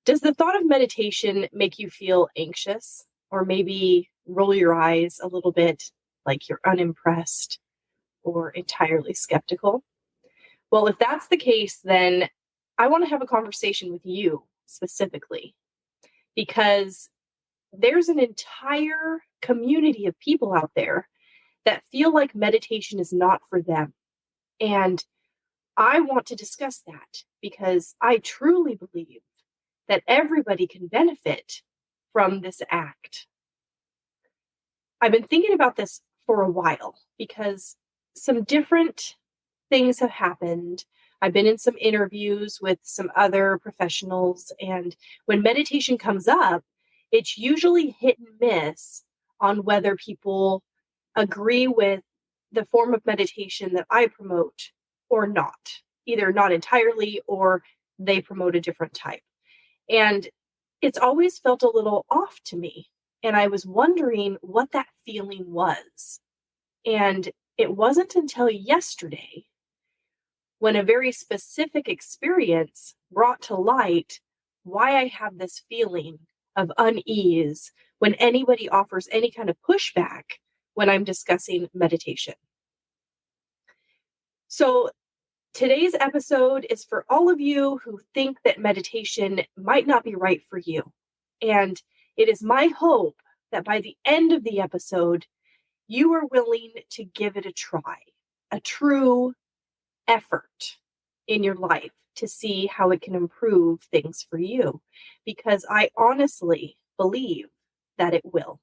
Does the thought of meditation make you feel anxious or maybe roll your eyes a little bit like you're unimpressed or entirely skeptical? Well, if that's the case, then I want to have a conversation with you specifically because there's an entire community of people out there that feel like meditation is not for them. And I want to discuss that because I truly believe that everybody can benefit from this act. I've been thinking about this for a while because some different things have happened. I've been in some interviews with some other professionals, and when meditation comes up, it's usually hit and miss on whether people agree with the form of meditation that I promote or not. Either not entirely or they promote a different type. And it's always felt a little off to me. And I was wondering what that feeling was. And it wasn't until yesterday when a very specific experience brought to light why I have this feeling of unease when anybody offers any kind of pushback when I'm discussing meditation. So today's episode is for all of you who think that meditation might not be right for you. And it is my hope that by the end of the episode, you are willing to give it a try, a true effort in your life to see how it can improve things for you, because I honestly believe that it will.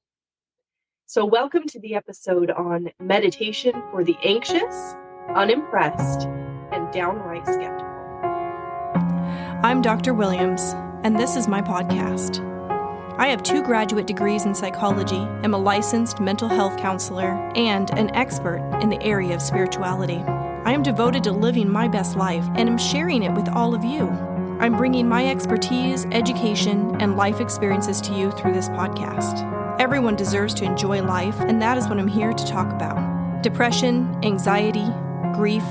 So welcome to the episode on meditation for the anxious, unimpressed, and downright skeptical. I'm Dr. Williams, and this is my podcast. I have 2 graduate degrees in psychology, am a licensed mental health counselor, and an expert in the area of spirituality. I am devoted to living my best life and am sharing it with all of you. I'm bringing my expertise, education, and life experiences to you through this podcast. Everyone deserves to enjoy life, and that is what I'm here to talk about. Depression, anxiety, grief,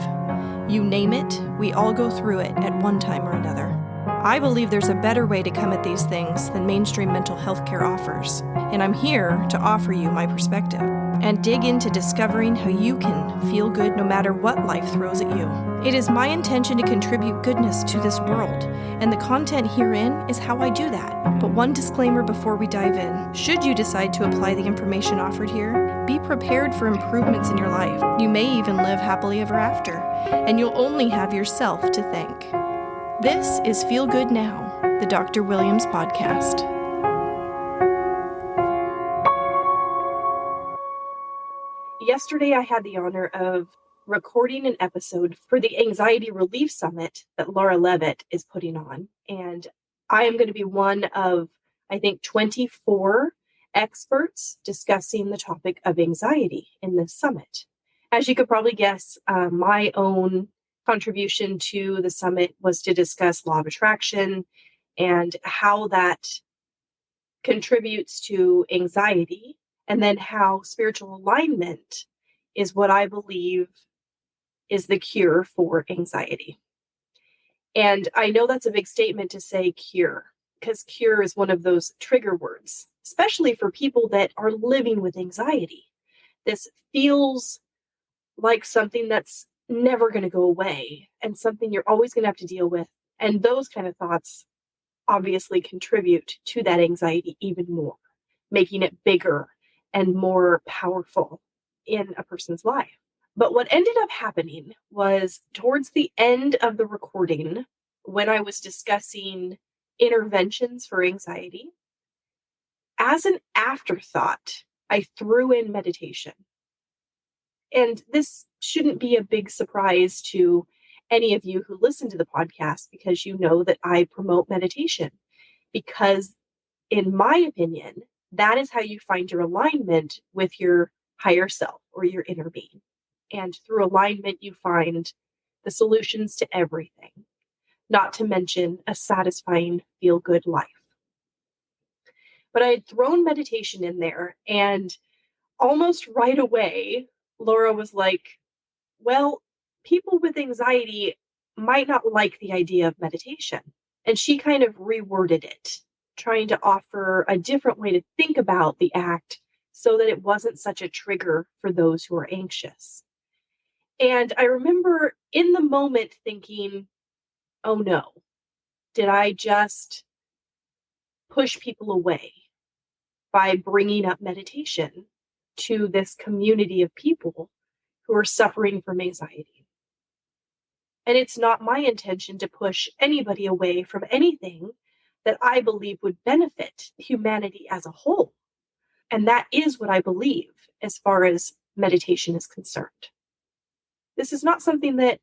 you name it, we all go through it at one time or another. I believe there's a better way to come at these things than mainstream mental health care offers, and I'm here to offer you my perspective and dig into discovering how you can feel good no matter what life throws at you. It is my intention to contribute goodness to this world, and the content herein is how I do that. But one disclaimer before we dive in. Should you decide to apply the information offered here, be prepared for improvements in your life. You may even live happily ever after, and you'll only have yourself to thank. This is Feel Good Now, the Dr. Williams podcast. Yesterday, I had the honor of recording an episode for the Anxiety Relief Summit that Laura Levitt is putting on. And I am going to be one of, I think, 24 experts discussing the topic of anxiety in this summit. As you could probably guess, my own contribution to the summit was to discuss law of attraction and how that contributes to anxiety, and then how spiritual alignment is what I believe is the cure for anxiety. And I know that's a big statement to say cure, because cure is one of those trigger words, especially for people that are living with anxiety. This feels like something that's never going to go away and something you're always going to have to deal with. And those kind of thoughts obviously contribute to that anxiety even more, making it bigger and more powerful in a person's life. But what ended up happening was towards the end of the recording, when I was discussing interventions for anxiety, as an afterthought, I threw in meditation. And this shouldn't be a big surprise to any of you who listen to the podcast, because you know that I promote meditation. Because in my opinion, that is how you find your alignment with your higher self or your inner being. And through alignment, you find the solutions to everything, not to mention a satisfying, feel-good life. But I had thrown meditation in there, and almost right away, Laura was like, well, people with anxiety might not like the idea of meditation. And she kind of reworded it, trying to offer a different way to think about the act so that it wasn't such a trigger for those who are anxious. And I remember in the moment thinking, oh no, did I just push people away by bringing up meditation to this community of people who are suffering from anxiety? And it's not my intention to push anybody away from anything that I believe would benefit humanity as a whole. And that is what I believe as far as meditation is concerned. This is not something that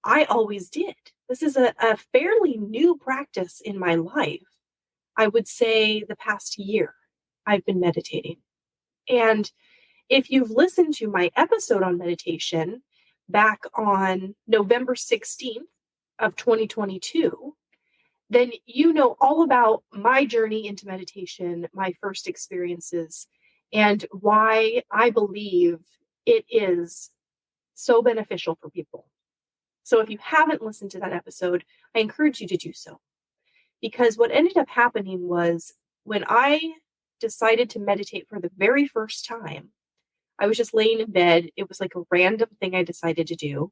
I always did. This is a fairly new practice in my life. I would say the past year I've been meditating. And if you've listened to my episode on meditation back on November 16th of 2022, then you know all about my journey into meditation, my first experiences, and why I believe it is so beneficial for people. So if you haven't listened to that episode, I encourage you to do so. Because what ended up happening was when I decided to meditate for the very first time, I was just laying in bed. It was like a random thing I decided to do.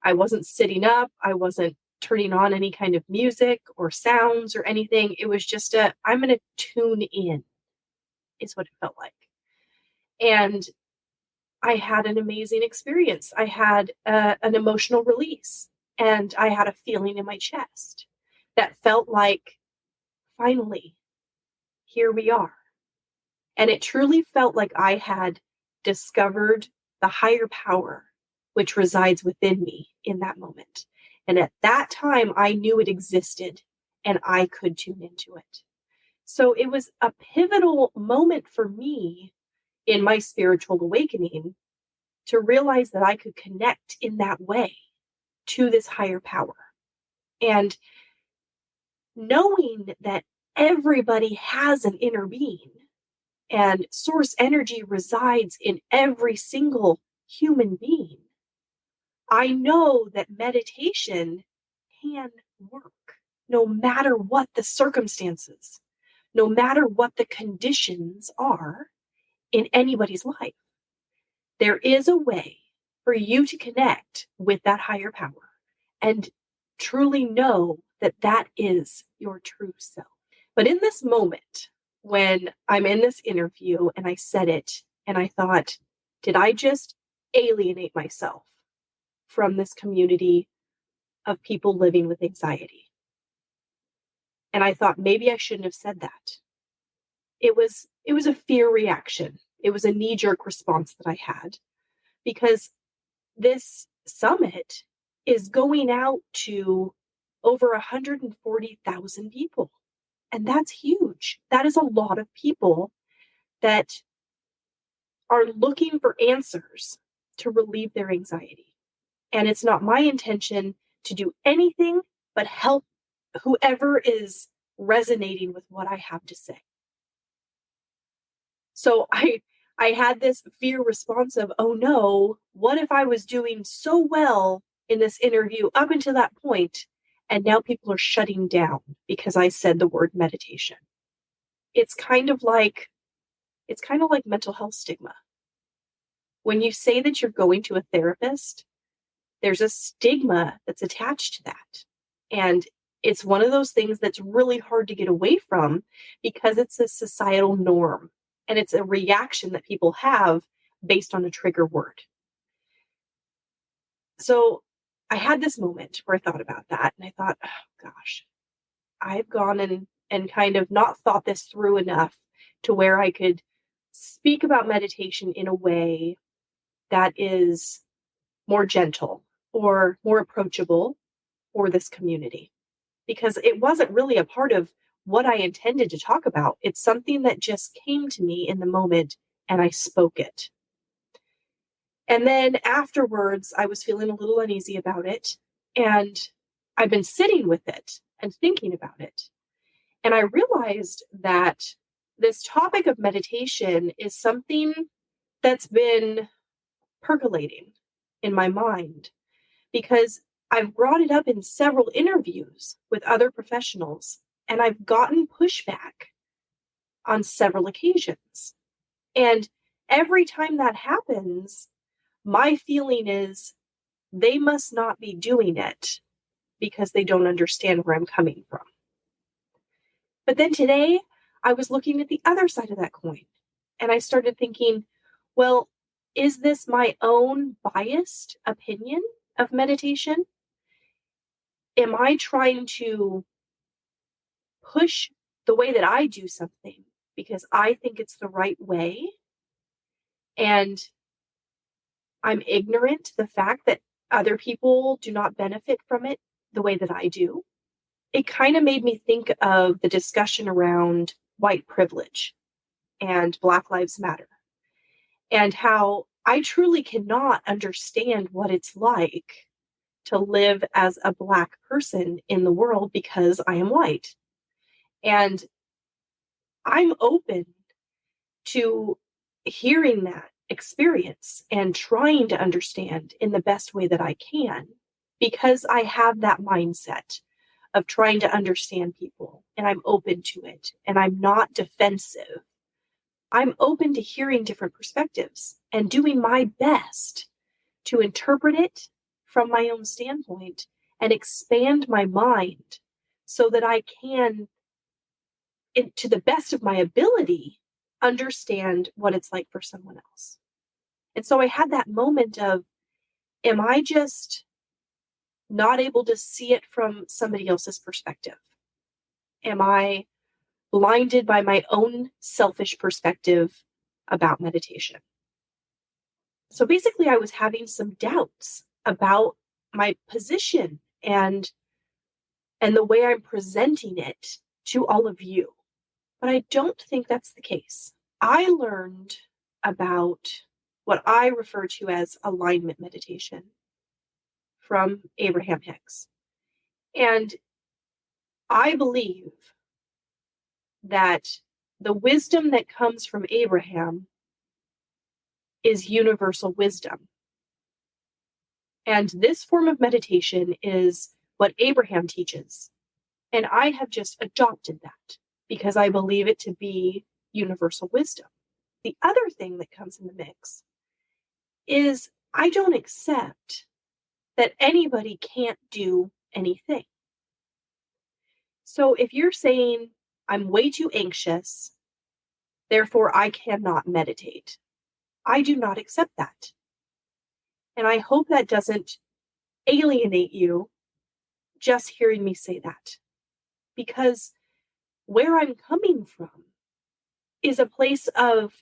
I wasn't sitting up. I wasn't turning on any kind of music or sounds or anything. It was just I'm going to tune in, is what it felt like. And I had an amazing experience. I had an emotional release, and I had a feeling in my chest that felt like, finally, here we are. And it truly felt like I had discovered the higher power which resides within me in that moment. And at that time, I knew it existed and I could tune into it. So it was a pivotal moment for me in my spiritual awakening to realize that I could connect in that way to this higher power. And knowing that everybody has an inner being and source energy resides in every single human being, I know that meditation can work no matter what the circumstances, no matter what the conditions are in anybody's life. There is a way for you to connect with that higher power and truly know that that is your true self. But in this moment, when I'm in this interview and I said it and I thought, did I just alienate myself from this community of people living with anxiety? And I thought maybe I shouldn't have said that. It was a fear reaction. It was a knee-jerk response that I had because this summit is going out to over 140,000 people. And that's huge. That is a lot of people that are looking for answers to relieve their anxiety. And it's not my intention to do anything but help whoever is resonating with what I have to say. So I had this fear response of, oh no, what if I was doing so well in this interview up until that point, and now people are shutting down because I said the word meditation? It's kind of like mental health stigma. When you say that you're going to a therapist, there's a stigma that's attached to that. And it's one of those things that's really hard to get away from because it's a societal norm and it's a reaction that people have based on a trigger word. So I had this moment where I thought about that and I thought, oh gosh, I've gone and kind of not thought this through enough to where I could speak about meditation in a way that is more gentle or more approachable for this community. Because it wasn't really a part of what I intended to talk about. It's something that just came to me in the moment and I spoke it. And then afterwards, I was feeling a little uneasy about it. And I've been sitting with it and thinking about it. And I realized that this topic of meditation is something that's been percolating in my mind because I've brought it up in several interviews with other professionals, and I've gotten pushback on several occasions. And every time that happens, my feeling is they must not be doing it because they don't understand where I'm coming from. But then today, I was looking at the other side of that coin, and I started thinking, well, is this my own biased opinion of meditation? Am I trying to push the way that I do something because I think it's the right way, and I'm ignorant to the fact that other people do not benefit from it the way that I do? It kind of made me think of the discussion around white privilege and Black Lives Matter, and how I truly cannot understand what it's like to live as a Black person in the world because I am white. And I'm open to hearing that experience and trying to understand in the best way that I can, because I have that mindset of trying to understand people, and I'm open to it, and I'm not defensive. I'm open to hearing different perspectives and doing my best to interpret it from my own standpoint and expand my mind so that I can, to the best of my ability, understand what it's like for someone else. And so I had that moment of, am I just not able to see it from somebody else's perspective? Am I blinded by my own selfish perspective about meditation? So basically, I was having some doubts about my position and the way I'm presenting it to all of you. But I don't think that's the case. I learned about what I refer to as alignment meditation from Abraham Hicks. And I believe that the wisdom that comes from Abraham is universal wisdom. And this form of meditation is what Abraham teaches. And I have just adopted that because I believe it to be universal wisdom. The other thing that comes in the mix is I don't accept that anybody can't do anything. So if you're saying, I'm way too anxious, therefore I cannot meditate, I do not accept that. And I hope that doesn't alienate you just hearing me say that. Because where I'm coming from is a place of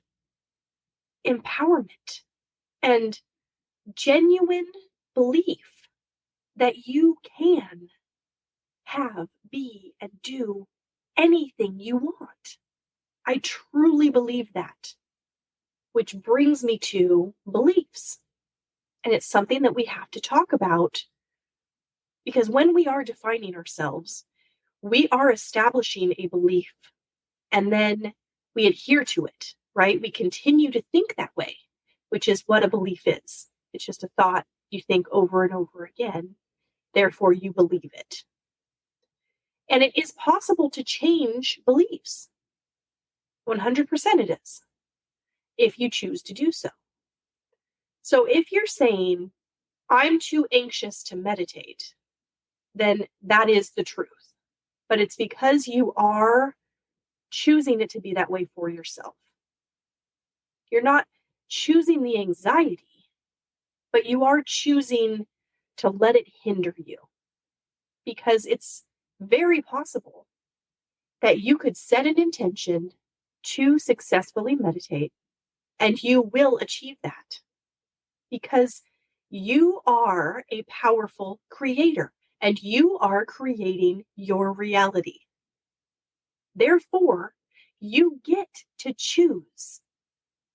empowerment and genuine belief that you can have, be, and do anything you want. I truly believe that, which brings me to beliefs. And it's something that we have to talk about, because when we are defining ourselves, we are establishing a belief and then we adhere to it, right? We continue to think that way, which is what a belief is. It's just a thought you think over and over again, therefore you believe it. And it is possible to change beliefs. 100% it is, if you choose to do so. So if you're saying, I'm too anxious to meditate, then that is the truth. But it's because you are choosing it to be that way for yourself. You're not choosing the anxiety, but you are choosing to let it hinder you. Because it's very possible that you could set an intention to successfully meditate, and you will achieve that. Because you are a powerful creator, and you are creating your reality. Therefore, you get to choose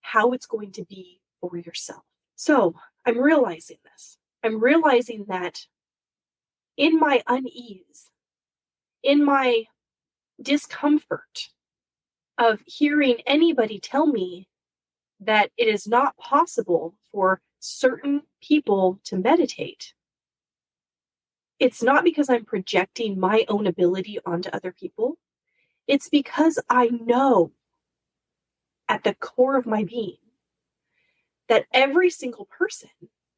how it's going to be for yourself. So I'm realizing this. I'm realizing that in my unease, in my discomfort of hearing anybody tell me that it is not possible for certain people to meditate, It's not because I'm projecting my own ability onto other people. It's because I know at the core of my being that every single person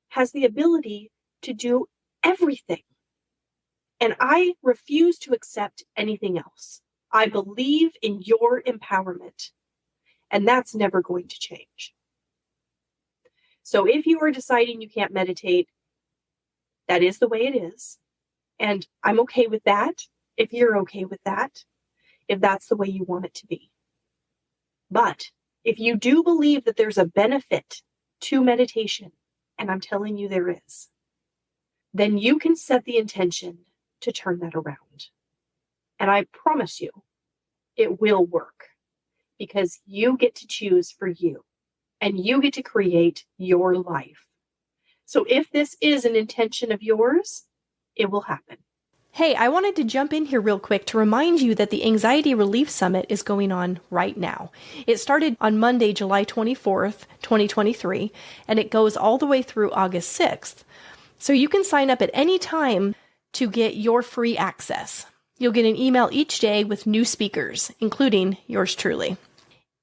has the ability to do everything. And I refuse to accept anything else. I believe in your empowerment, and that's never going to change. So if you are deciding you can't meditate, that is the way it is. And I'm okay with that. If you're okay with that, if that's the way you want it to be. But if you do believe that there's a benefit to meditation, and I'm telling you there is, then you can set the intention to turn that around. And I promise you, it will work because you get to choose for you and you get to create your life. So if this is an intention of yours, it will happen. Hey, I wanted to jump in here real quick to remind you that the Anxiety Relief Summit is going on right now. It started on Monday, July 24th, 2023, and it goes all the way through August 6th. So you can sign up at any time to get your free access. You'll get an email each day with new speakers, including yours truly.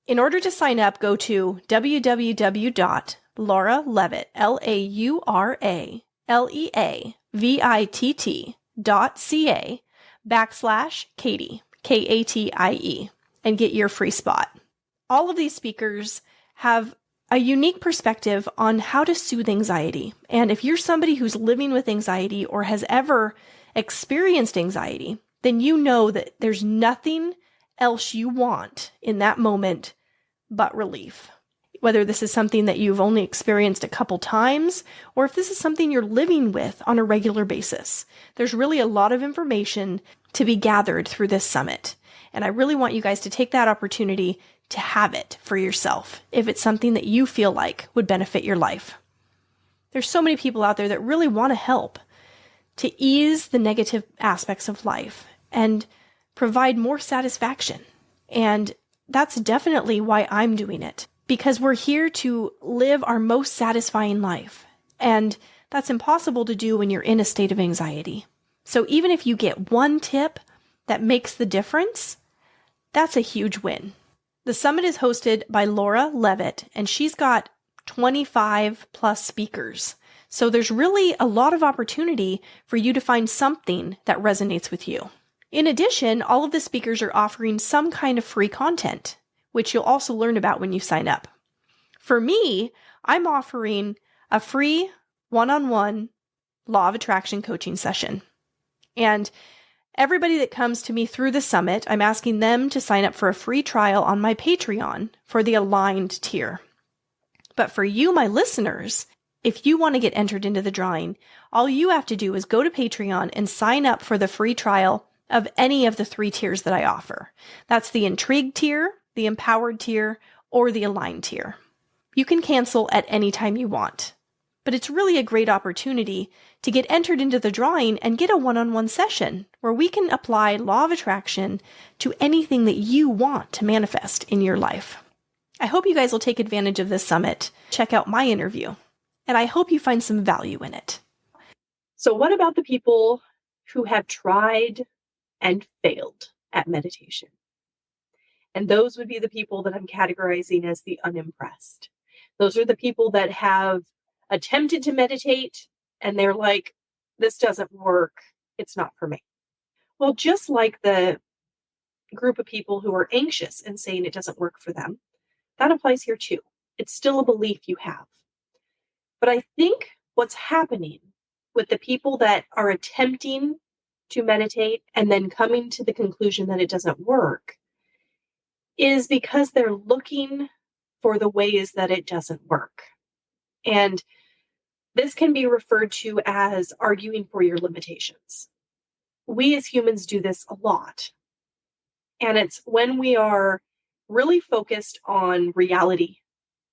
In order to sign up, go to www.lauralevitt, LAURALEAVITT.ca/Katie, Katie, and get your free spot. All of these speakers have a unique perspective on how to soothe anxiety. And if you're somebody who's living with anxiety or has ever experienced anxiety, then you know that there's nothing else you want in that moment but relief. Whether this is something that you've only experienced a couple times, or if this is something you're living with on a regular basis. There's really a lot of information to be gathered through this summit. And I really want you guys to take that opportunity to have it for yourself if it's something that you feel like would benefit your life. There's so many people out there that really want to help to ease the negative aspects of life and provide more satisfaction. And that's definitely why I'm doing it, because we're here to live our most satisfying life. And that's impossible to do when you're in a state of anxiety. So even if you get one tip that makes the difference, that's a huge win. The summit is hosted by Laura Levitt, and she's got 25 plus speakers. So there's really a lot of opportunity for you to find something that resonates with you. In addition, all of the speakers are offering some kind of free content, which you'll also learn about when you sign up. For me, I'm offering a free one-on-one law of attraction coaching session. And everybody that comes to me through the summit, I'm asking them to sign up for a free trial on my Patreon for the aligned tier. But for you, my listeners, if you want to get entered into the drawing, all you have to do is go to Patreon and sign up for the free trial of any of the 3 tiers that I offer. That's the Intrigued tier, the Empowered tier, or the Aligned tier. You can cancel at any time you want. But it's really a great opportunity to get entered into the drawing and get a one-on-one session where we can apply law of attraction to anything that you want to manifest in your life. I hope you guys will take advantage of this summit, check out my interview, and I hope you find some value in it. So what about the people who have tried and failed at meditation? And those would be the people that I'm categorizing as the unimpressed. Those are the people that have attempted to meditate and they're like, this doesn't work. It's not for me. Well, just like the group of people who are anxious and saying it doesn't work for them, that applies here too. It's still a belief you have. But I think what's happening with the people that are attempting to meditate and then coming to the conclusion that it doesn't work is because they're looking for the ways that it doesn't work. And this can be referred to as arguing for your limitations. We as humans do this a lot. And it's when we are really focused on reality,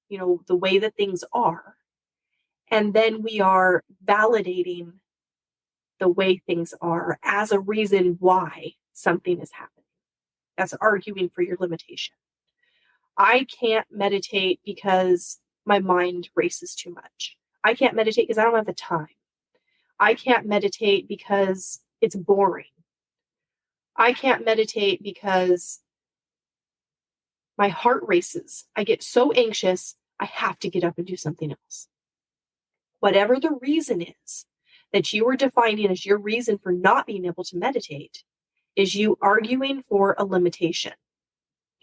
the way that things are. And then we are validating the way things are as a reason why something is happening. That's arguing for your limitation. I can't meditate because my mind races too much. I can't meditate because I don't have the time. I can't meditate because it's boring. I can't meditate because my heart races. I get so anxious, I have to get up and do something else. Whatever the reason is that you are defining as your reason for not being able to meditate, is you arguing for a limitation.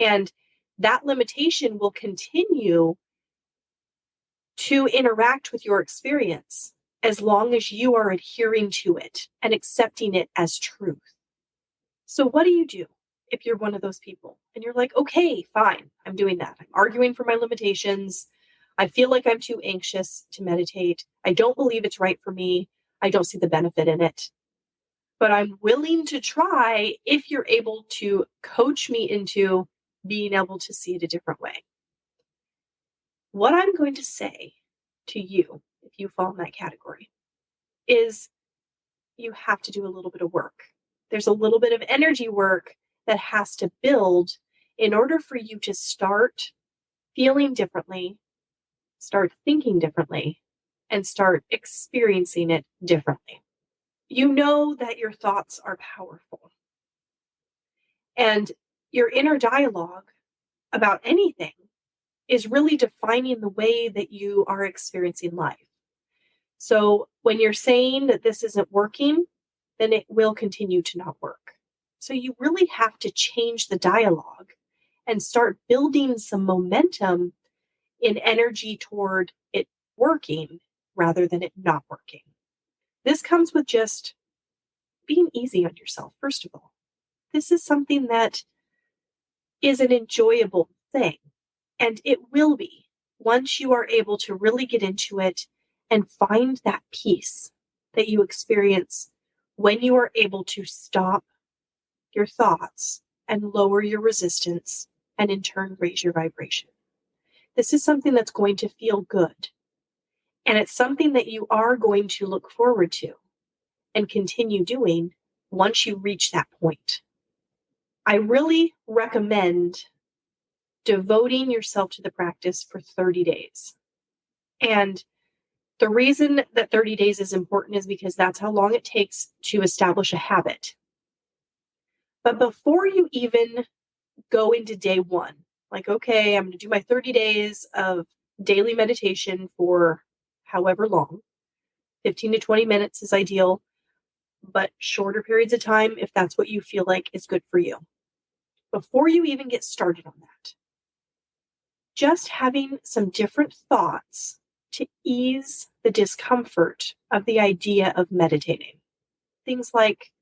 And that limitation will continue to interact with your experience as long as you are adhering to it and accepting it as truth. So what do you do if you're one of those people and you're like, okay, fine, I'm doing that. I'm arguing for my limitations. I feel like I'm too anxious to meditate. I don't believe it's right for me. I don't see the benefit in it. But I'm willing to try if you're able to coach me into being able to see it a different way. What I'm going to say to you, if you fall in that category, is you have to do a little bit of work. There's a little bit of energy work that has to build in order for you to start feeling differently, start thinking differently, and start experiencing it differently. You know that your thoughts are powerful. And your inner dialogue about anything is really defining the way that you are experiencing life. So when you're saying that this isn't working, then it will continue to not work. So you really have to change the dialogue and start building some momentum in energy toward it working rather than it not working. This comes with just being easy on yourself, first of all. This is something that is an enjoyable thing, and it will be once you are able to really get into it and find that peace that you experience when you are able to stop your thoughts and lower your resistance and in turn raise your vibration. This is something that's going to feel good. And it's something that you are going to look forward to and continue doing once you reach that point. I really recommend devoting yourself to the practice for 30 days. And the reason that 30 days is important is because that's how long it takes to establish a habit. But before you even go into day one, like, okay, I'm going to do my 30 days of daily meditation for however long, 15 to 20 minutes is ideal, but shorter periods of time if that's what you feel like is good for you. Before you even get started on that, just having some different thoughts to ease the discomfort of the idea of meditating. Things like,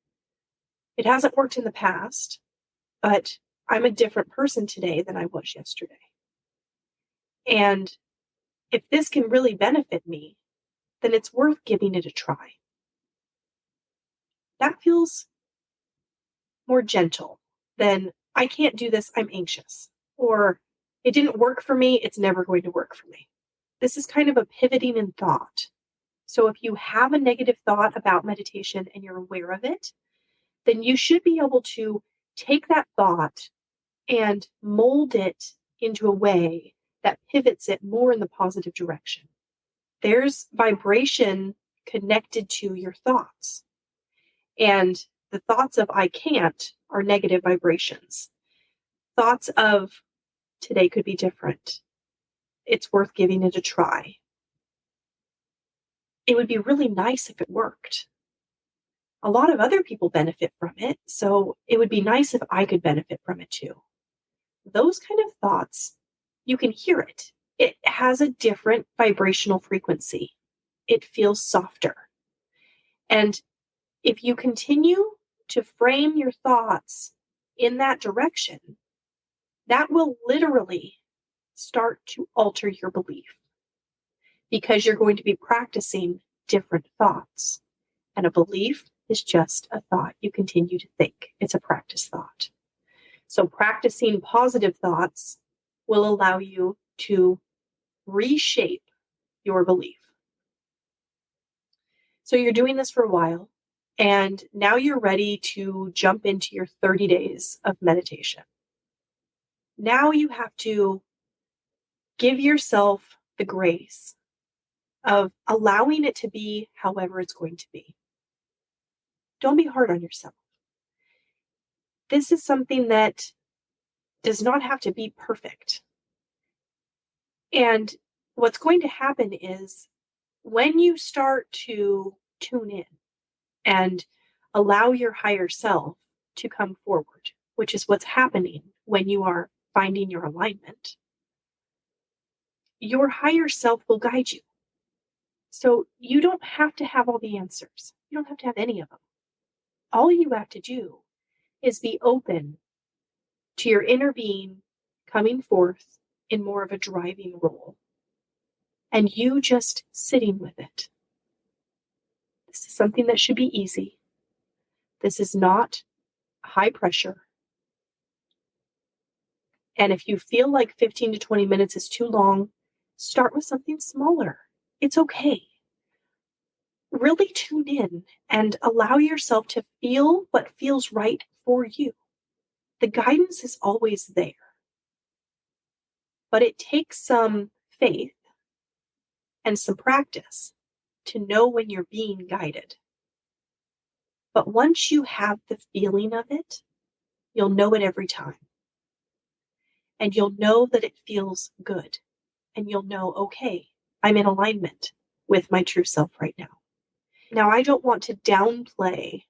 it hasn't worked in the past, but I'm a different person today than I was yesterday. And if this can really benefit me, then it's worth giving it a try. That feels more gentle than, I can't do this, I'm anxious. Or, it didn't work for me, it's never going to work for me. This is kind of a pivoting in thought. So if you have a negative thought about meditation and you're aware of it, then you should be able to take that thought and mold it into a way that pivots it more in the positive direction. There's vibration connected to your thoughts. And the thoughts of I can't are negative vibrations. Thoughts of today could be different. It's worth giving it a try. It would be really nice if it worked. A lot of other people benefit from it, so it would be nice if I could benefit from it too. Those kind of thoughts, you can hear it. It has a different vibrational frequency. It feels softer. And if you continue to frame your thoughts in that direction, that will literally start to alter your belief because you're going to be practicing different thoughts. And a belief is just a thought you continue to think. It's a practice thought. So practicing positive thoughts will allow you to reshape your belief. So you're doing this for a while, and now you're ready to jump into your 30 days of meditation. Now you have to give yourself the grace of allowing it to be however it's going to be. Don't be hard on yourself. This is something that does not have to be perfect. And what's going to happen is when you start to tune in and allow your higher self to come forward, which is what's happening when you are finding your alignment, your higher self will guide you. So you don't have to have all the answers. You don't have to have any of them. All you have to do is be open to your inner being coming forth in more of a driving role, and you just sitting with it. This is something that should be easy. This is not high pressure. And if you feel like 15 to 20 minutes is too long, start with something smaller. It's okay. Really tune in and allow yourself to feel what feels right for you. The guidance is always there, but it takes some faith and some practice to know when you're being guided. But once you have the feeling of it, you'll know it every time. And you'll know that it feels good. And you'll know, okay, I'm in alignment with my true self right now. Now, I don't want to downplay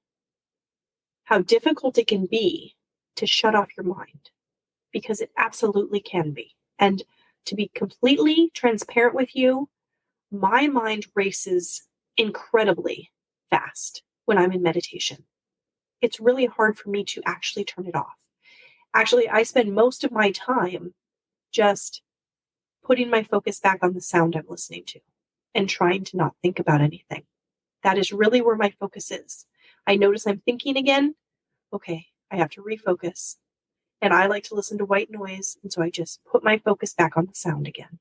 how difficult it can be to shut off your mind, because it absolutely can be. And to be completely transparent with you, my mind races incredibly fast when I'm in meditation. It's really hard for me to actually turn it off. Actually, I spend most of my time just putting my focus back on the sound I'm listening to and trying to not think about anything. That is really where my focus is. I notice I'm thinking again. Okay, I have to refocus. And I like to listen to white noise. And so I just put my focus back on the sound again.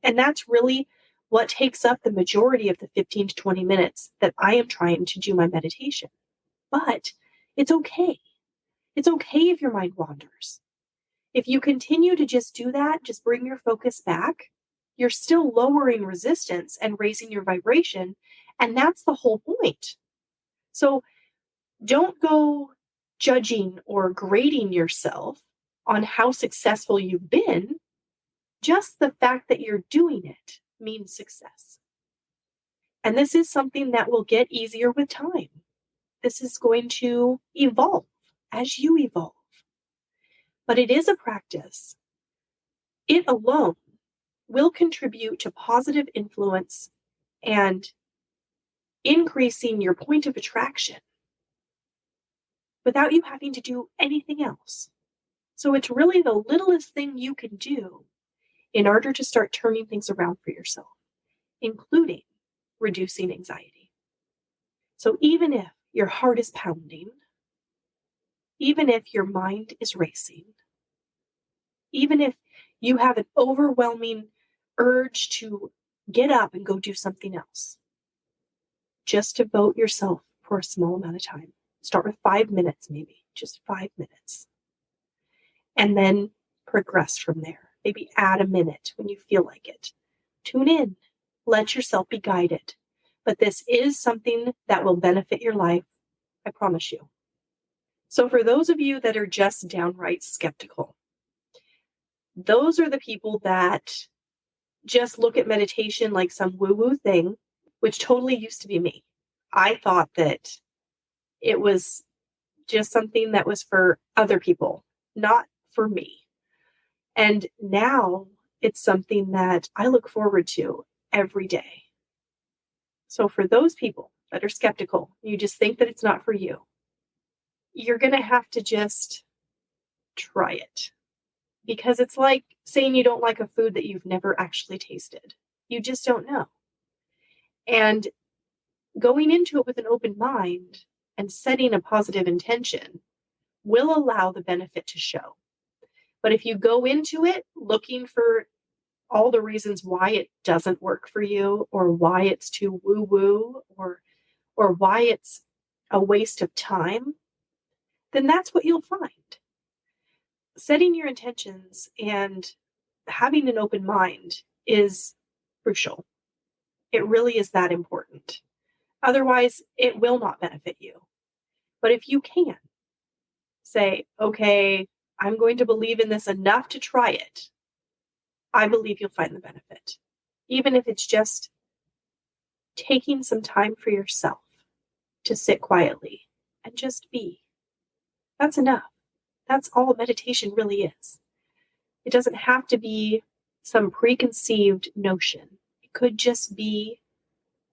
And that's really what takes up the majority of the 15 to 20 minutes that I am trying to do my meditation. But it's okay. It's okay if your mind wanders. If you continue to just do that, just bring your focus back, you're still lowering resistance and raising your vibration. And that's the whole point. So don't go judging or grading yourself on how successful you've been. Just the fact that you're doing it means success. And this is something that will get easier with time. This is going to evolve as you evolve. But it is a practice. It alone will contribute to positive influence and increasing your point of attraction without you having to do anything else. So it's really the littlest thing you can do in order to start turning things around for yourself, including reducing anxiety. So even if your heart is pounding, even if your mind is racing, even if you have an overwhelming urge to get up and go do something else, just devote yourself for a small amount of time. Start with 5 minutes, maybe just 5 minutes. And then progress from there. Maybe add a minute when you feel like it. Tune in. Let yourself be guided. But this is something that will benefit your life. I promise you. So for those of you that are just downright skeptical, those are the people that just look at meditation like some woo-woo thing, which totally used to be me. I thought that it was just something that was for other people, not for me. And now it's something that I look forward to every day. So for those people that are skeptical, you just think that it's not for you, you're going to have to just try it. Because it's like saying you don't like a food that you've never actually tasted. You just don't know. And going into it with an open mind and setting a positive intention will allow the benefit to show. But if you go into it looking for all the reasons why it doesn't work for you, or why it's too woo-woo, or why it's a waste of time, then that's what you'll find. Setting your intentions and having an open mind is crucial. It really is that important. Otherwise, it will not benefit you. But if you can say, okay, I'm going to believe in this enough to try it, I believe you'll find the benefit. Even if it's just taking some time for yourself to sit quietly and just be. That's enough. That's all meditation really is. It doesn't have to be some preconceived notion. It could just be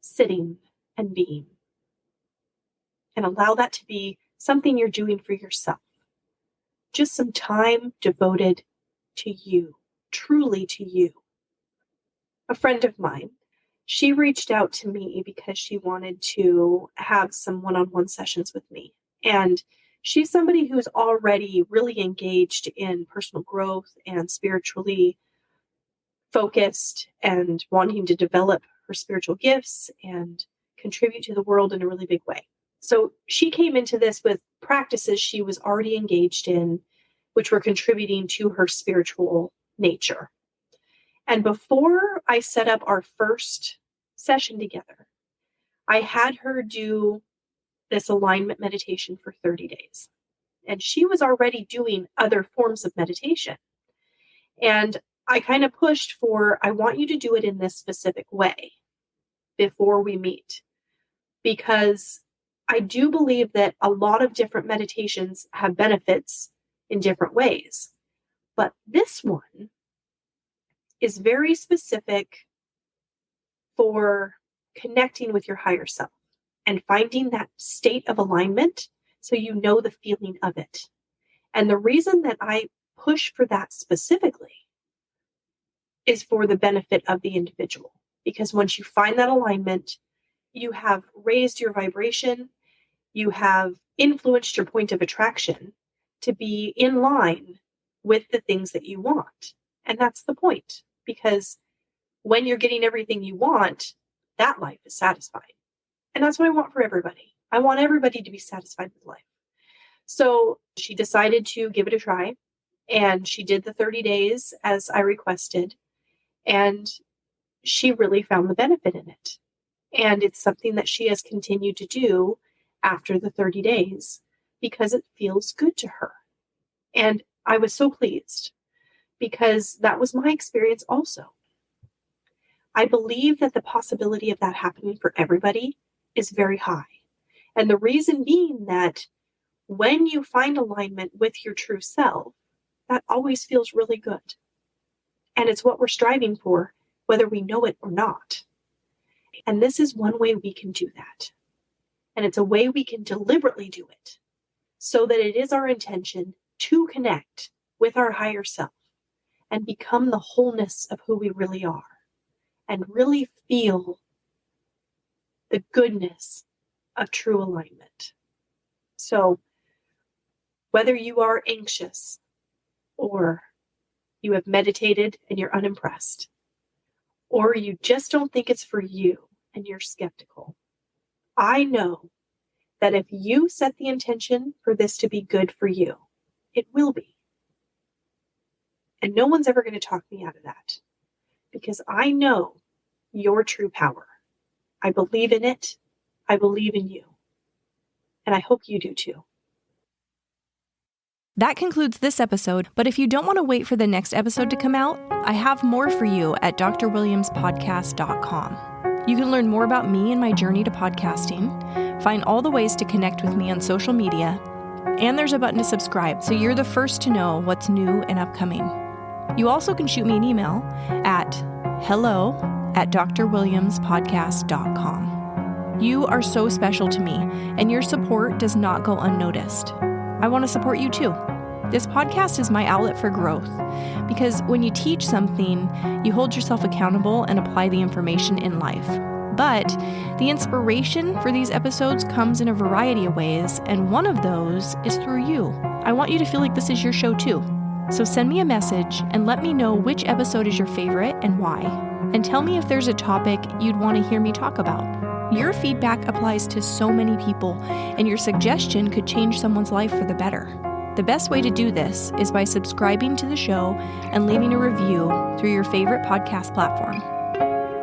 sitting and being. And allow that to be something you're doing for yourself. Just some time devoted to you, truly to you. A friend of mine, she reached out to me because she wanted to have some one-on-one sessions with me. And she's somebody who's already really engaged in personal growth and spiritually focused and wanting to develop her spiritual gifts and contribute to the world in a really big way. So she came into this with practices she was already engaged in, which were contributing to her spiritual nature. And before I set up our first session together, I had her do this alignment meditation for 30 days. And she was already doing other forms of meditation. And I kind of pushed for, I want you to do it in this specific way before we meet. Because I do believe that a lot of different meditations have benefits in different ways. But this one is very specific for connecting with your higher self and finding that state of alignment so you know the feeling of it. And the reason that I push for that specifically is for the benefit of the individual. Because once you find that alignment, you have raised your vibration, you have influenced your point of attraction to be in line with the things that you want. And that's the point, because when you're getting everything you want, that life is satisfied. And that's what I want for everybody. I want everybody to be satisfied with life. So she decided to give it a try, and she did the 30 days as I requested, and she really found the benefit in it. And it's something that she has continued to do after the 30 days because it feels good to her. And I was so pleased because that was my experience also. I believe that the possibility of that happening for everybody is very high. And the reason being that when you find alignment with your true self, that always feels really good. And it's what we're striving for, whether we know it or not. And this is one way we can do that. And it's a way we can deliberately do it so that it is our intention to connect with our higher self and become the wholeness of who we really are and really feel the goodness of true alignment. So whether you are anxious or you have meditated and you're unimpressed, or you just don't think it's for you and you're skeptical, I know that if you set the intention for this to be good for you, it will be. And no one's ever going to talk me out of that because I know your true power. I believe in it. I believe in you. And I hope you do too. That concludes this episode, but if you don't want to wait for the next episode to come out, I have more for you at drwilliamspodcast.com. You can learn more about me and my journey to podcasting, find all the ways to connect with me on social media, and there's a button to subscribe so you're the first to know what's new and upcoming. You also can shoot me an email at hello@drwilliamspodcast.com. You are so special to me, and your support does not go unnoticed. I want to support you too. This podcast is my outlet for growth because when you teach something, you hold yourself accountable and apply the information in life. But the inspiration for these episodes comes in a variety of ways, and one of those is through you. I want you to feel like this is your show too. So send me a message and let me know which episode is your favorite and why. And tell me if there's a topic you'd want to hear me talk about. Your feedback applies to so many people, and your suggestion could change someone's life for the better. The best way to do this is by subscribing to the show and leaving a review through your favorite podcast platform.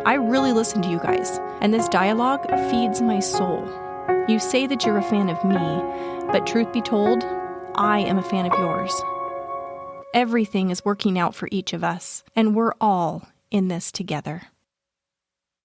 I really listen to you guys, and this dialogue feeds my soul. You say that you're a fan of me, but truth be told, I am a fan of yours. Everything is working out for each of us, and we're all in this together.